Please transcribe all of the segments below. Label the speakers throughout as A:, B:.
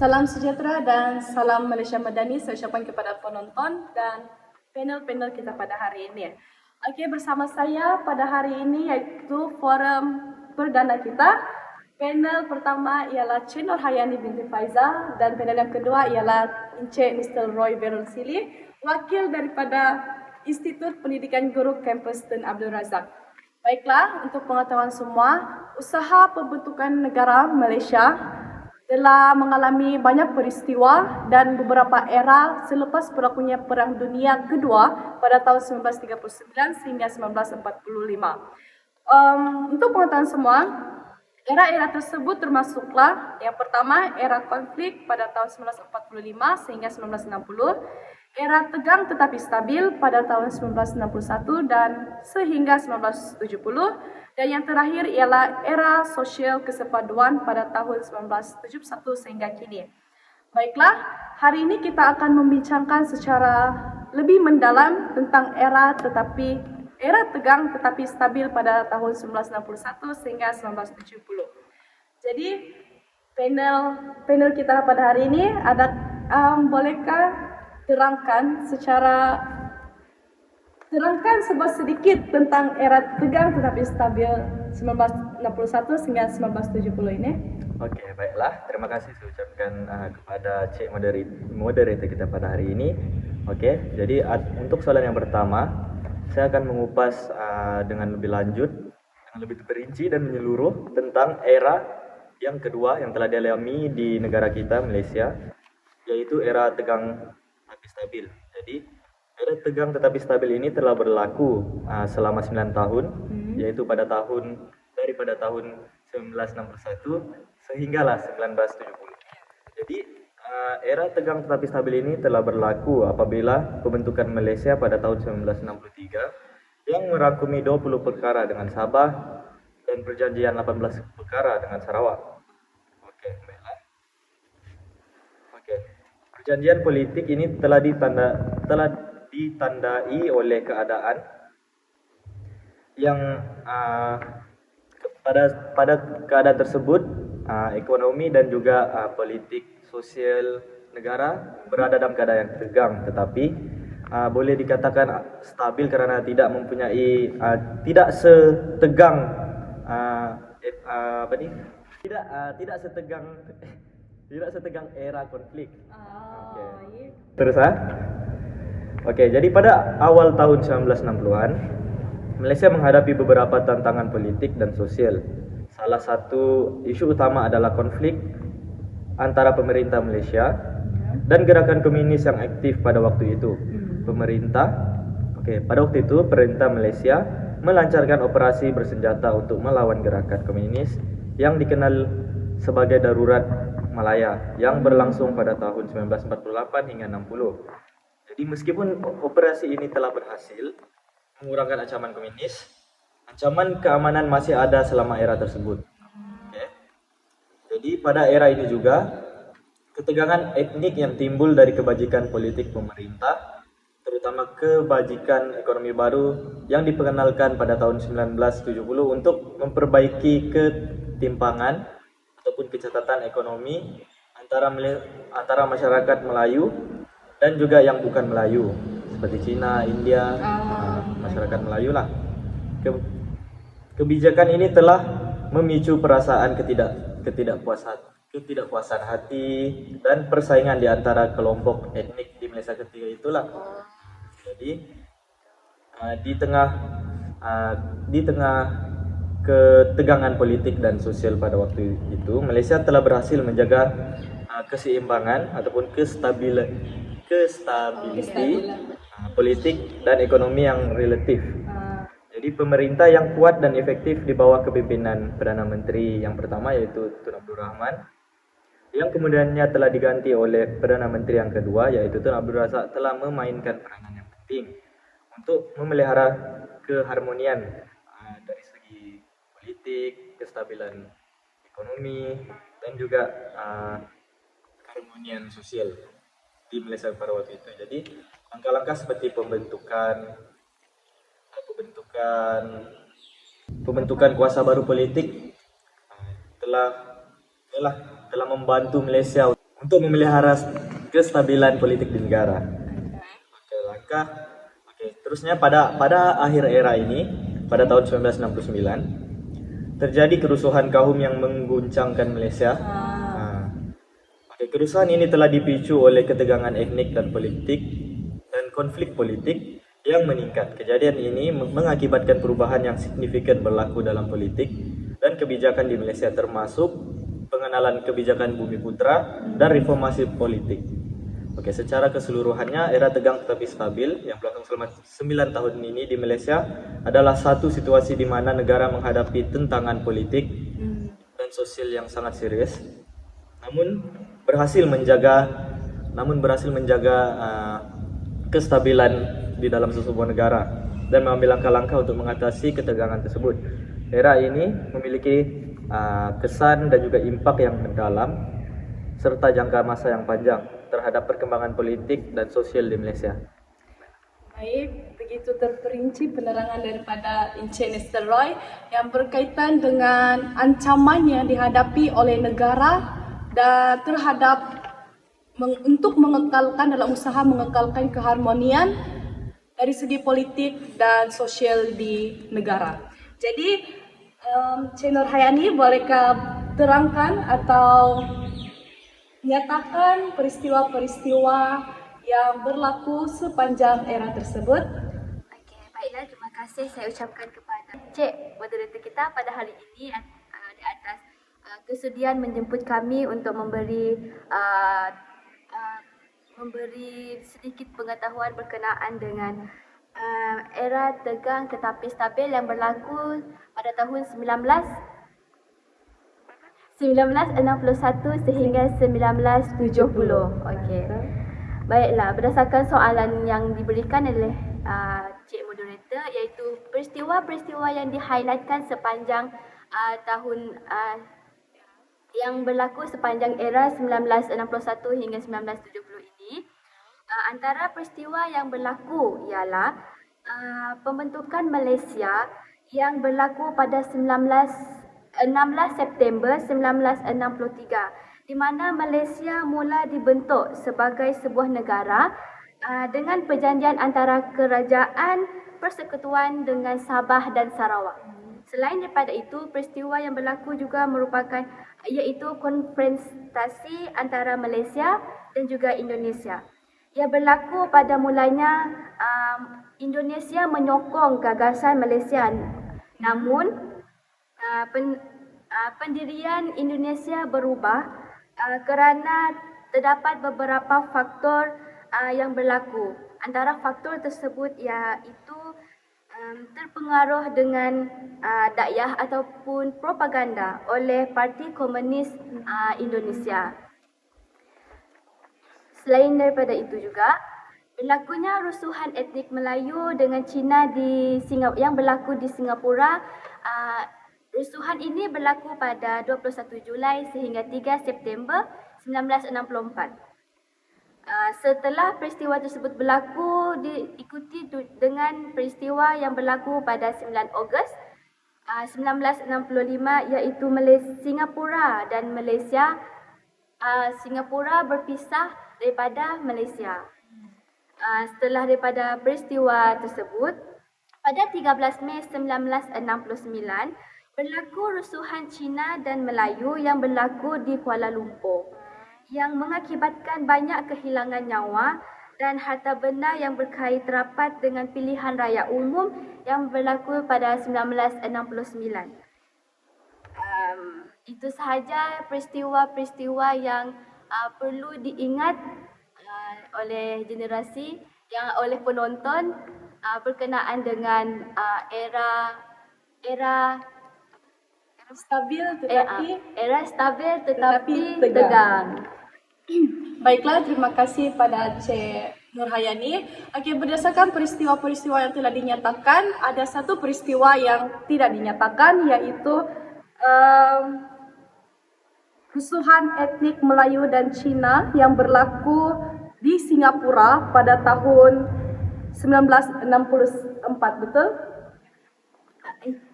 A: Salam sejahtera dan salam Malaysia Madani saya ucapkan kepada penonton dan panel-panel kita pada hari ini. Okey, bersama saya pada hari ini iaitu forum perdana kita. Panel pertama ialah Cik Nurhayani binti Faizal dan panel yang kedua ialah Encik Mr. Roy Beronsili, wakil daripada Institut Pendidikan Guru Kampus Tun Abdul Razak. Baiklah, untuk pengetahuan semua, usaha pembentukan negara Malaysia telah mengalami banyak peristiwa dan beberapa era selepas berlakunya Perang Dunia Kedua pada tahun 1939 sehingga 1945. Untuk pengetahuan semua, era-era tersebut termasuklah yang pertama era konflik pada tahun 1945 sehingga 1960, era tegang tetapi stabil pada tahun 1961 dan sehingga 1970, dan yang terakhir ialah era sosial kesepaduan pada tahun 1971 sehingga kini. Baiklah, hari ini kita akan membincangkan secara lebih mendalam tentang era tegang tetapi stabil pada tahun 1961 sehingga 1970. Jadi panel kita pada hari ini ada bolehkah terangkan sedikit tentang era tegang tetapi stabil 1961 hingga 1970 ini.
B: Okey, baiklah. Terima kasih saya ucapkan kepada Cik Moderator kita pada hari ini. Okey, jadi untuk soalan yang pertama, saya akan mengupas dengan lebih lanjut, dengan lebih terperinci dan menyeluruh tentang era yang kedua yang telah dialami di negara kita, Malaysia, yaitu era tegang tapi stabil. Jadi era tegang tetapi stabil ini telah berlaku selama 9 tahun, yaitu daripada tahun 1961 sehinggalah 1970. Jadi era tegang tetapi stabil ini telah berlaku apabila pembentukan Malaysia pada tahun 1963 yang merangkumi 20 perkara dengan Sabah dan perjanjian 18 perkara dengan Sarawak. Okey, baiklah. Okey. Perjanjian politik ini telah ditandai oleh keadaan yang pada keadaan tersebut ekonomi dan juga politik sosial negara berada dalam keadaan yang tegang, tetapi boleh dikatakan stabil kerana tidak mempunyai tidak setegang tidak setegang era konflik. Okey. Terus Okey, jadi pada awal tahun 1960-an, Malaysia menghadapi beberapa tantangan politik dan sosial. Salah satu isu utama adalah konflik antara pemerintah Malaysia dan gerakan komunis yang aktif pada waktu itu. Pada waktu itu pemerintah Malaysia melancarkan operasi bersenjata untuk melawan gerakan komunis yang dikenal sebagai Darurat Malaya yang berlangsung pada tahun 1948 hingga 60. Jadi meskipun operasi ini telah berhasil mengurangkan ancaman komunis, ancaman keamanan masih ada selama era tersebut. Okay. Jadi pada era ini juga, ketegangan etnik yang timbul dari kebajikan politik pemerintah, terutama kebajikan ekonomi baru yang diperkenalkan pada tahun 1970 untuk memperbaiki ketimpangan ataupun kecacatan ekonomi antara masyarakat Melayu dan juga yang bukan Melayu seperti Cina, India, masyarakat Melayu lah. Kebijakan ini telah memicu perasaan ketidakpuasan hati dan persaingan di antara kelompok etnik di Malaysia ketika itulah. Jadi di tengah ketegangan politik dan sosial pada waktu itu, Malaysia telah berhasil menjaga keseimbangan ataupun kestabilitas politik dan ekonomi yang relatif. Jadi pemerintah yang kuat dan efektif di bawah kepimpinan Perdana Menteri yang pertama yaitu Tun Abdul Rahman, yang kemudiannya telah diganti oleh Perdana Menteri yang kedua yaitu Tun Abdul Razak, telah memainkan peranan yang penting untuk memelihara keharmonian dari segi politik, kestabilan ekonomi dan juga keharmonian sosial di Malaysia pada waktu itu. Jadi langkah-langkah seperti pembentukan kuasa baru politik telah membantu Malaysia untuk memelihara kestabilan politik di negara. Oke, langkah. Oke, terusnya pada akhir era ini, pada tahun 1969, terjadi kerusuhan kaum yang mengguncangkan Malaysia. Oke, kerusuhan ini telah dipicu oleh ketegangan etnik dan politik dan konflik politik yang meningkat. Kejadian ini mengakibatkan perubahan yang signifikan berlaku dalam politik dan kebijakan di Malaysia, termasuk pengenalan kebijakan Bumi Putra dan reformasi politik. Oke, secara keseluruhannya era tegang tetapi stabil yang berlangsung selama 9 tahun ini di Malaysia adalah satu situasi di mana negara menghadapi tentangan politik dan sosial yang sangat serius, namun berhasil menjaga kestabilan di dalam sebuah negara dan mengambil langkah-langkah untuk mengatasi ketegangan tersebut. Era ini memiliki kesan dan juga impak yang mendalam serta jangka masa yang panjang terhadap perkembangan politik dan sosial di Malaysia.
A: Baik, begitu terperinci penerangan daripada Encik Mr. Roy yang berkaitan dengan ancaman yang dihadapi oleh negara dan terhadap untuk mengekalkan dalam usaha mengekalkan keharmonian dari segi politik dan sosial di negara. Jadi, Cik Nur Hayani bolehkah terangkan atau nyatakan peristiwa-peristiwa yang berlaku sepanjang era tersebut?
C: Okey, baiklah, terima kasih saya ucapkan kepada Cik moderator kita pada hari ini di atas kesudian menjemput kami untuk memberi sedikit pengetahuan berkenaan dengan era tegang tetapi stabil yang berlaku pada tahun 1961 sehingga 1970. Okey. Baiklah, berdasarkan soalan yang diberikan oleh Cik Moderator, iaitu peristiwa-peristiwa yang di-highlightkan sepanjang tahun yang berlaku sepanjang era 1961 hingga 1970 ini. Antara peristiwa yang berlaku ialah pembentukan Malaysia yang berlaku pada 16 September 1963, di mana Malaysia mula dibentuk sebagai sebuah negara dengan perjanjian antara Kerajaan Persekutuan dengan Sabah dan Sarawak. Selain daripada itu, peristiwa yang berlaku juga merupakan iaitu konfrontasi antara Malaysia dan juga Indonesia. Ia berlaku pada mulanya Indonesia menyokong gagasan Malaysia, namun pendirian Indonesia berubah kerana terdapat beberapa faktor yang berlaku. Antara faktor tersebut iaitu terpengaruh dengan dakwah ataupun propaganda oleh Parti Komunis Indonesia. Selain daripada itu juga, berlakunya rusuhan etnik Melayu dengan Cina yang berlaku di Singapura. Rusuhan ini berlaku pada 21 Julai sehingga 3 September 1964. Setelah peristiwa tersebut berlaku, diikuti dengan peristiwa yang berlaku pada 9 Ogos 1965, iaitu Singapura dan Malaysia. Singapura berpisah daripada Malaysia. Setelah daripada peristiwa tersebut, pada 13 Mei 1969, berlaku rusuhan Cina dan Melayu yang berlaku di Kuala Lumpur, yang mengakibatkan banyak kehilangan nyawa dan harta benda yang berkait rapat dengan pilihan raya umum yang berlaku pada 1969. Itu sahaja peristiwa-peristiwa yang perlu diingat oleh generasi, oleh penonton berkenaan dengan era
A: Stabil
C: tetapi tegang.
A: Baiklah, terima kasih pada Cik Nur Hayani. Okey, berdasarkan peristiwa-peristiwa yang telah dinyatakan, ada satu peristiwa yang tidak dinyatakan, iaitu rusuhan etnik Melayu dan Cina yang berlaku di Singapura pada tahun 1964, betul?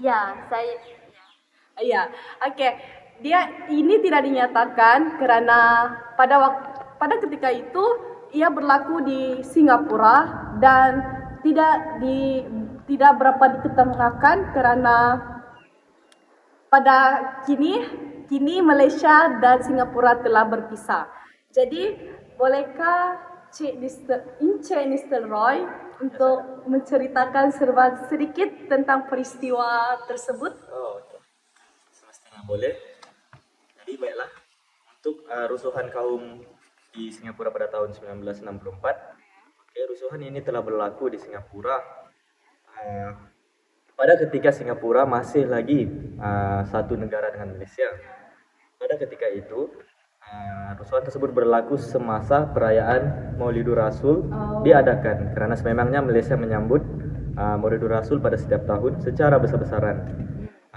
C: Ya, saya
A: Ya, okey. dia ini tidak dinyatakan karena pada ketika itu ia berlaku di Singapura dan tidak berapa diketemukan karena pada kini Malaysia dan Singapura telah berpisah. Jadi bolehkah Encik Mr. Roy untuk menceritakan sedikit tentang peristiwa tersebut?
B: Oh, okay. Semestinya boleh. Jadi baiklah, untuk rusuhan kaum di Singapura pada tahun 1964, rusuhan ini telah berlaku di Singapura pada ketika Singapura masih lagi satu negara dengan Malaysia. Pada ketika itu, rusuhan tersebut berlaku semasa perayaan Maulidur Rasul diadakan, karena sememangnya Malaysia menyambut Maulidur Rasul pada setiap tahun secara besar-besaran.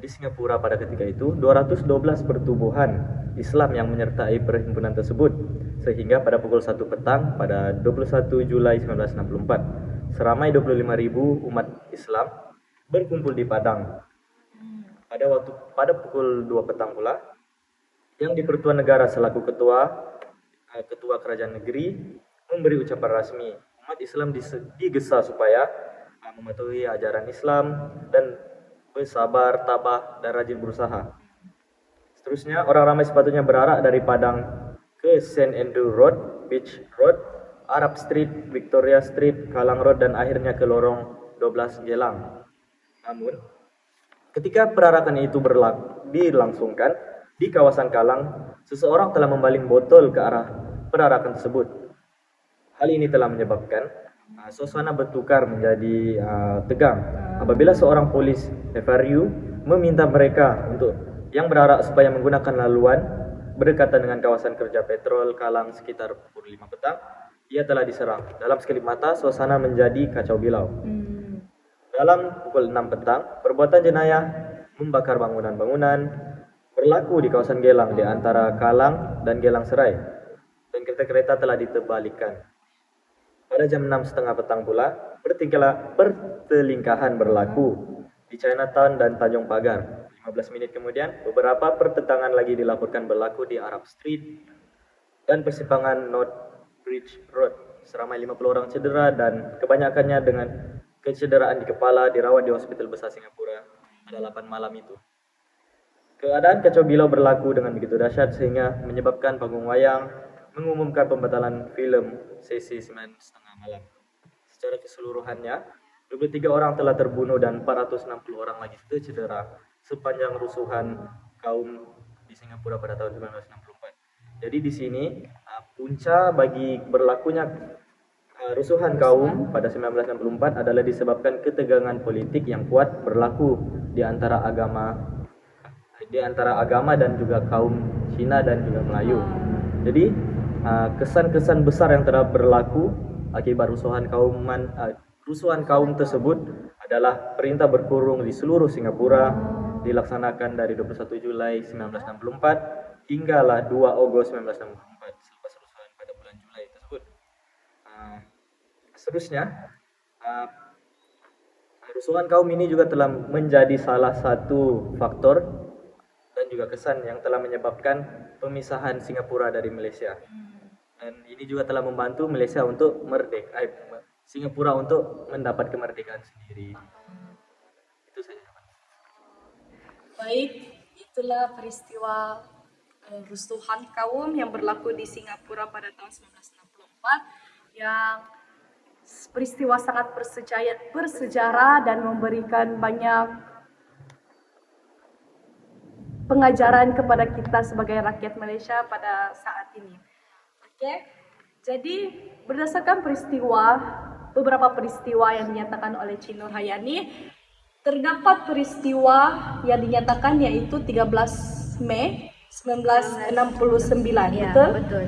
B: Di Singapura pada ketika itu 212 pertubuhan Islam yang menyertai perhimpunan tersebut, sehingga pada pukul 1 petang pada 21 Julai 1964 seramai 25.000 umat Islam berkumpul di Padang. Pada pukul 2 petang pula, yang di-Pertuan Negara selaku ketua kerajaan negeri memberi ucapan rasmi. Umat Islam digesa supaya mematuhi ajaran Islam dan bersabar, tabah, dan rajin berusaha. Seterusnya, orang ramai sepatutnya berarak dari Padang ke St. Andrew Road, Beach Road, Arab Street, Victoria Street, Kallang Road, dan akhirnya ke lorong 12 Geylang. Namun, ketika perarakan itu dilangsungkan di kawasan Kallang, seseorang telah membaling botol ke arah perarakan tersebut. Hal ini telah menyebabkan suasana bertukar menjadi tegang apabila seorang polis FRU meminta mereka untuk yang berarak supaya menggunakan laluan berdekatan dengan kawasan kerja petrol Kallang sekitar pukul 5 petang. Ia telah diserang. Dalam sekelip mata, suasana menjadi kacau bilau. Dalam pukul 6 petang, perbuatan jenayah membakar bangunan-bangunan berlaku di kawasan Geylang di antara Kallang dan Geylang Serai, dan kereta-kereta telah diterbalikan. Pada jam 6.30 petang pula, pertelingkahan berlaku di Chinatown dan Tanjung Pagar. 15 menit kemudian, beberapa pertentangan lagi dilaporkan berlaku di Arab Street dan persimpangan North Bridge Road. Seramai 50 orang cedera dan kebanyakannya dengan kecederaan di kepala dirawat di Hospital Besar Singapura pada 8 malam itu. Keadaan kacau bilau berlaku dengan begitu dahsyat sehingga menyebabkan panggung wayang mengumumkan pembatalan film sesi 9.30 malam. Secara keseluruhannya, 23 orang telah terbunuh dan 460 orang lagi tercedera sepanjang rusuhan kaum di Singapura pada tahun 1964. Jadi di sini punca bagi berlakunya rusuhan kaum pada 1964 adalah disebabkan ketegangan politik yang kuat berlaku di antara agama dan juga kaum Cina dan juga Melayu. Jadi kesan-kesan besar yang telah berlaku akibat rusuhan kaum tersebut adalah perintah berkurung di seluruh Singapura dilaksanakan dari 21 Julai 1964 hinggalah 2 Ogos 1964 selepas rusuhan pada bulan Julai tersebut. Seterusnya, rusuhan kaum ini juga telah menjadi salah satu faktor dan juga kesan yang telah menyebabkan pemisahan Singapura dari Malaysia. Dan ini juga telah membantu Malaysia untuk Singapura untuk mendapat kemerdekaan sendiri. Itu saja.
A: Baik, itulah peristiwa rusuhan kaum yang berlaku di Singapura pada tahun 1964 yang peristiwa sangat bersejarah dan memberikan banyak pengajaran kepada kita sebagai rakyat Malaysia pada saat ini. Oke, jadi berdasarkan beberapa peristiwa yang dinyatakan oleh Cik Nur Hayani, terdapat peristiwa yang dinyatakan yaitu 13 Mei 1969,
C: Ya,
A: betul?
C: betul.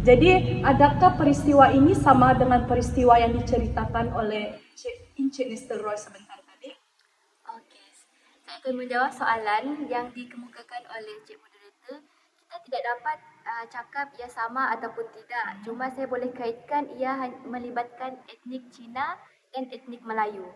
A: Jadi, adakah peristiwa ini sama dengan peristiwa yang diceritakan oleh Encik Mr. Roy sebentar tadi?
C: Okey. Saya akan menjawab soalan yang dikemukakan oleh Cik Moderator. Kita tidak dapat cakap ia sama ataupun tidak. Cuma saya boleh kaitkan ia melibatkan etnik Cina dan etnik Melayu.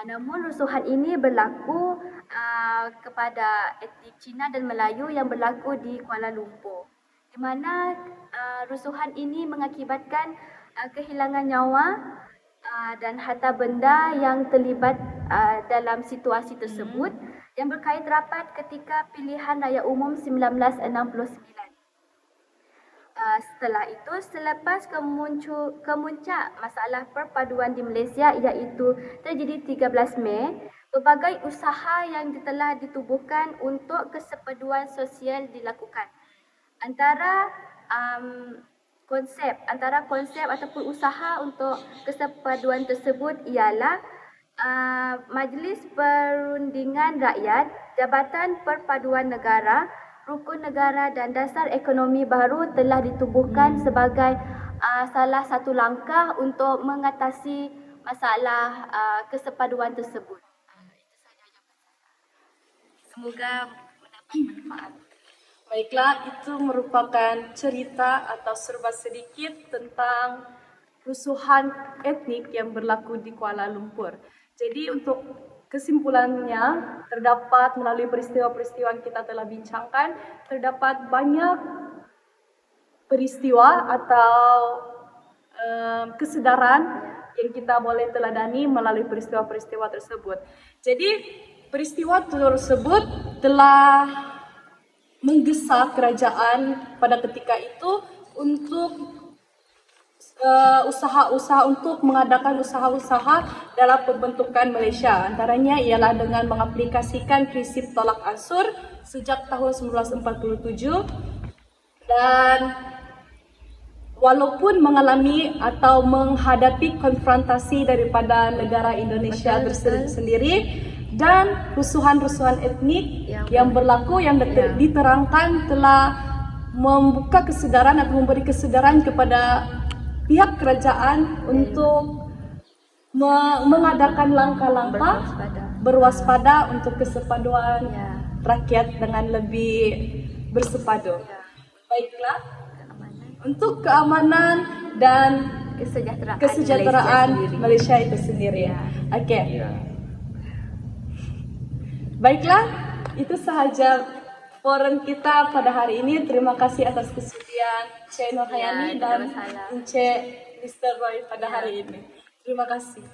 C: Namun rusuhan ini berlaku kepada etnik Cina dan Melayu yang berlaku di Kuala Lumpur, di mana rusuhan ini mengakibatkan kehilangan nyawa dan harta benda yang terlibat dalam situasi tersebut yang berkait rapat ketika pilihan raya umum 1969. Setelah itu, selepas kemuncak masalah perpaduan di Malaysia iaitu terjadi 13 Mei, berbagai usaha yang telah ditubuhkan untuk kesepaduan sosial dilakukan. Antara konsep ataupun usaha untuk kesepaduan tersebut ialah Majlis Perundingan Rakyat, Jabatan Perpaduan Negara, Rukun Negara dan Dasar Ekonomi baru telah ditubuhkan sebagai salah satu langkah untuk mengatasi masalah kesepaduan tersebut. Itu sahaja jawapan saya. Semoga mendapat manfaat.
A: Baiklah, itu merupakan cerita atau serba sedikit tentang rusuhan etnik yang berlaku di Kuala Lumpur. Jadi untuk kesimpulannya, terdapat melalui peristiwa-peristiwa yang kita telah bincangkan, terdapat banyak peristiwa atau kesedaran yang kita boleh teladani melalui peristiwa-peristiwa tersebut. Jadi peristiwa tersebut telah menggesa kerajaan pada ketika itu untuk usaha-usaha untuk mengadakan usaha-usaha dalam pembentukan Malaysia. Antaranya ialah dengan mengaplikasikan prinsip tolak ansur sejak tahun 1947 dan walaupun mengalami atau menghadapi konfrontasi daripada negara Indonesia sendiri dan rusuhan-rusuhan etnik yang berlaku yang diterangkan telah membuka kesedaran atau memberi kesedaran kepada pihak kerajaan untuk mengadakan langkah-langkah berwaspada untuk kesepaduan rakyat dengan lebih bersepadu. Baiklah, untuk keamanan dan kesejahteraan Malaysia itu sendiri. Okey. Baiklah, itu sahaja forum kita pada hari ini. Terima kasih atas kesudian Cik Nurhayani dan Encik Mr. Roy pada hari ini. Terima kasih.